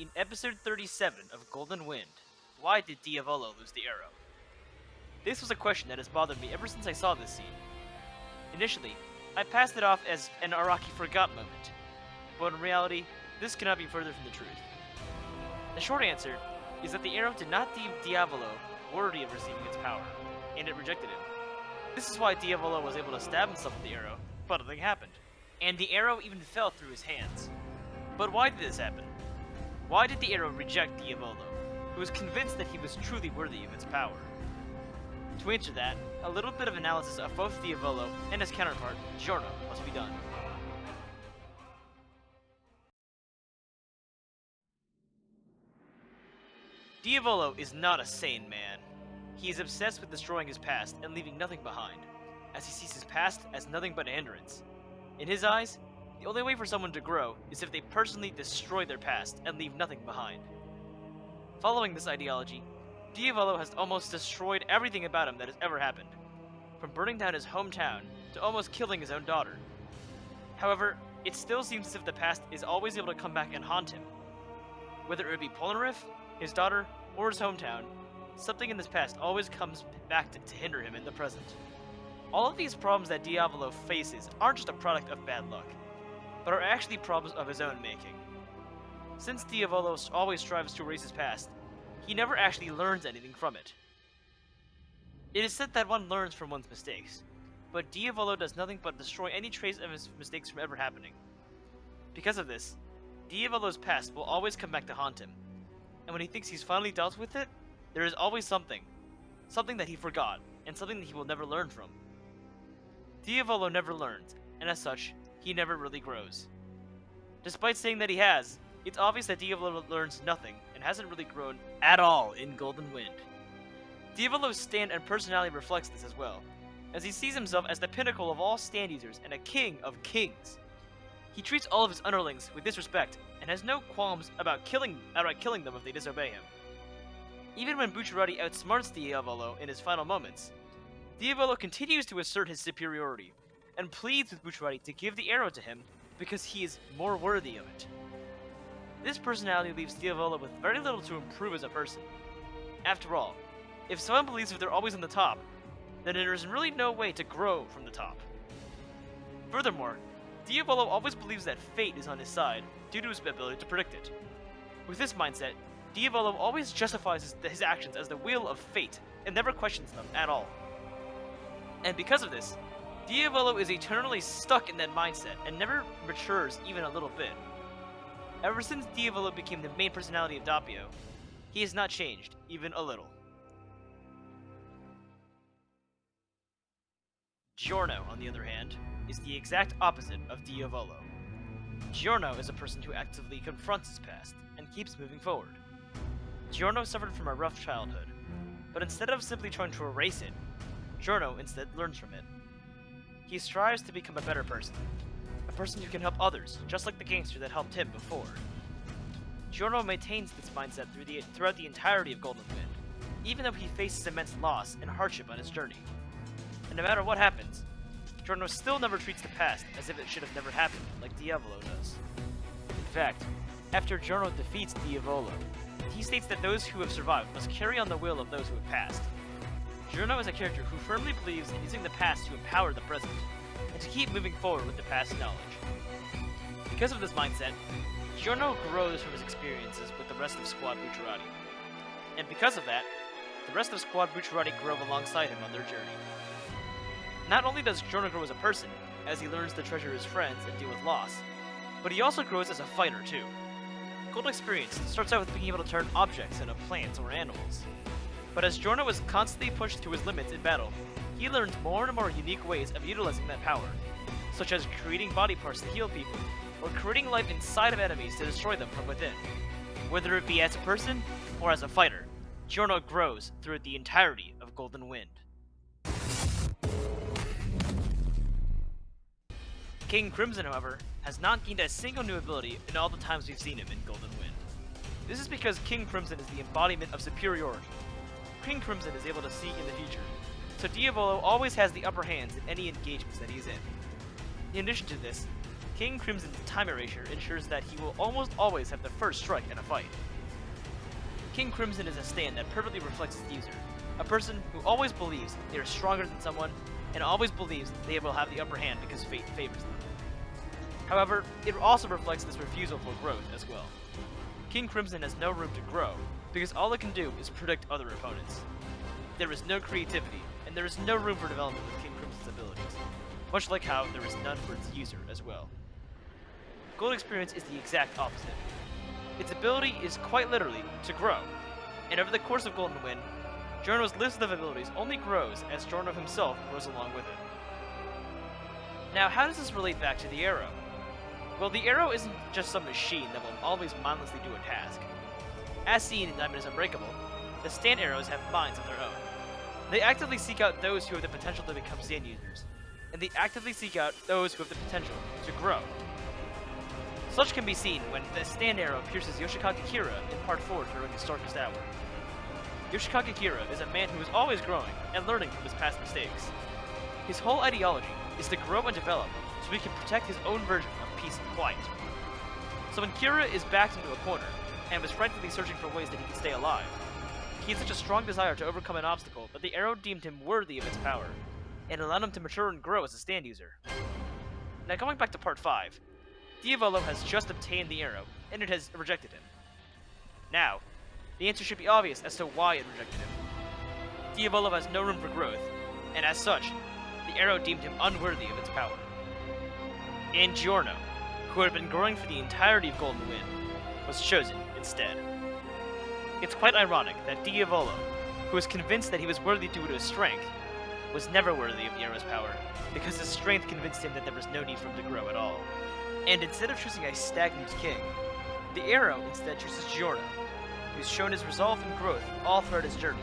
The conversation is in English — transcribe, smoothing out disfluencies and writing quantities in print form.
In episode 37 of Golden Wind, why did Diavolo lose the arrow? This was a question that has bothered me ever since I saw this scene. Initially, I passed it off as an Araki forgot moment, but in reality, this cannot be further from the truth. The short answer is that the arrow did not deem Diavolo worthy of receiving its power, and it rejected him. This is why Diavolo was able to stab himself with the arrow, but nothing happened, and the arrow even fell through his hands. But why did this happen? Why did the arrow reject Diavolo, who was convinced that he was truly worthy of its power? To answer that, a little bit of analysis of both Diavolo and his counterpart, Giorno, must be done. Diavolo is not a sane man. He is obsessed with destroying his past and leaving nothing behind, as he sees his past as nothing but a hindrance. In his eyes, the only way for someone to grow is if they personally destroy their past and leave nothing behind. Following this ideology, Diavolo has almost destroyed everything about him that has ever happened, from burning down his hometown to almost killing his own daughter. However, it still seems as if the past is always able to come back and haunt him. Whether it be Polnareff, his daughter, or his hometown, something in his past always comes back to hinder him in the present. All of these problems that Diavolo faces aren't just a product of bad luck, but are actually problems of his own making. Since Diavolo always strives to erase his past, he never actually learns anything from it. It is said that one learns from one's mistakes, but Diavolo does nothing but destroy any trace of his mistakes from ever happening. Because of this, Diavolo's past will always come back to haunt him, and when he thinks he's finally dealt with it, there is always something that he forgot, and something that he will never learn from. Diavolo never learns, and as such, he never really grows. Despite saying that he has, it's obvious that Diavolo learns nothing and hasn't really grown at all in Golden Wind. Diavolo's stand and personality reflects this as well, as he sees himself as the pinnacle of all stand users and a king of kings. He treats all of his underlings with disrespect and has no qualms about outright killing them if they disobey him. Even when Bucciarati outsmarts Diavolo in his final moments, Diavolo continues to assert his superiority and pleads with Bucciarati to give the arrow to him because he is more worthy of it. This personality leaves Diavolo with very little to improve as a person. After all, if someone believes that they're always on the top, then there is really no way to grow from the top. Furthermore, Diavolo always believes that fate is on his side due to his ability to predict it. With this mindset, Diavolo always justifies his actions as the will of fate and never questions them at all. And because of this, Diavolo is eternally stuck in that mindset and never matures even a little bit. Ever since Diavolo became the main personality of Doppio, he has not changed even a little. Giorno, on the other hand, is the exact opposite of Diavolo. Giorno is a person who actively confronts his past and keeps moving forward. Giorno suffered from a rough childhood, but instead of simply trying to erase it, Giorno instead learns from it. He strives to become a better person, a person who can help others, just like the gangster that helped him before. Giorno maintains this mindset throughout the entirety of Golden Wind, even though he faces immense loss and hardship on his journey. And no matter what happens, Giorno still never treats the past as if it should have never happened, like Diavolo does. In fact, after Giorno defeats Diavolo, he states that those who have survived must carry on the will of those who have passed. Giorno is a character who firmly believes in using the past to empower the present, and to keep moving forward with the past knowledge. Because of this mindset, Giorno grows from his experiences with the rest of Squad Bucciarati. And because of that, the rest of Squad Bucciarati grow alongside him on their journey. Not only does Giorno grow as a person, as he learns to treasure his friends and deal with loss, but he also grows as a fighter too. Gold Experience starts out with being able to turn objects into plants or animals. But as Giorno is constantly pushed to his limits in battle, he learns more and more unique ways of utilizing that power, such as creating body parts to heal people, or creating life inside of enemies to destroy them from within. Whether it be as a person, or as a fighter, Giorno grows throughout the entirety of Golden Wind. King Crimson, however, has not gained a single new ability in all the times we've seen him in Golden Wind. This is because King Crimson is the embodiment of superiority. King Crimson is able to see in the future, so Diavolo always has the upper hands in any engagements that he's in. In addition to this, King Crimson's time erasure ensures that he will almost always have the first strike in a fight. King Crimson is a stand that perfectly reflects its user, a person who always believes they are stronger than someone, and always believes they will have the upper hand because fate favors them. However, it also reflects this refusal for growth as well. King Crimson has no room to grow, because all it can do is predict other opponents. There is no creativity, and there is no room for development with King Crimson's abilities, much like how there is none for its user as well. Gold Experience is the exact opposite. Its ability is quite literally to grow, and over the course of Golden Wind, Giorno's list of abilities only grows as Giorno himself grows along with it. Now, how does this relate back to the arrow? Well, the arrow isn't just some machine that will always mindlessly do a task. As seen in Diamond is Unbreakable, the stand arrows have minds of their own. They actively seek out those who have the potential to become stand users, and they actively seek out those who have the potential to grow. Such can be seen when the stand arrow pierces Yoshikage Kira in Part 4 during his darkest hour. Yoshikage Kira is a man who is always growing and learning from his past mistakes. His whole ideology is to grow and develop so he can protect his own version of peace and quiet. So when Kira is backed into a corner and was frantically searching for ways that he could stay alive, he had such a strong desire to overcome an obstacle that the arrow deemed him worthy of its power, and allowed him to mature and grow as a stand user. Now going back to Part 5, Diavolo has just obtained the arrow, and it has rejected him. Now, the answer should be obvious as to why it rejected him. Diavolo has no room for growth, and as such, the arrow deemed him unworthy of its power. And Giorno, who had been growing for the entirety of Golden Wind, was chosen instead. It's quite ironic that Diavolo, who was convinced that he was worthy due to his strength, was never worthy of the arrow's power, because his strength convinced him that there was no need for him to grow at all. And instead of choosing a stagnant king, the arrow instead chooses Giorno, who's shown his resolve and growth all throughout his journey,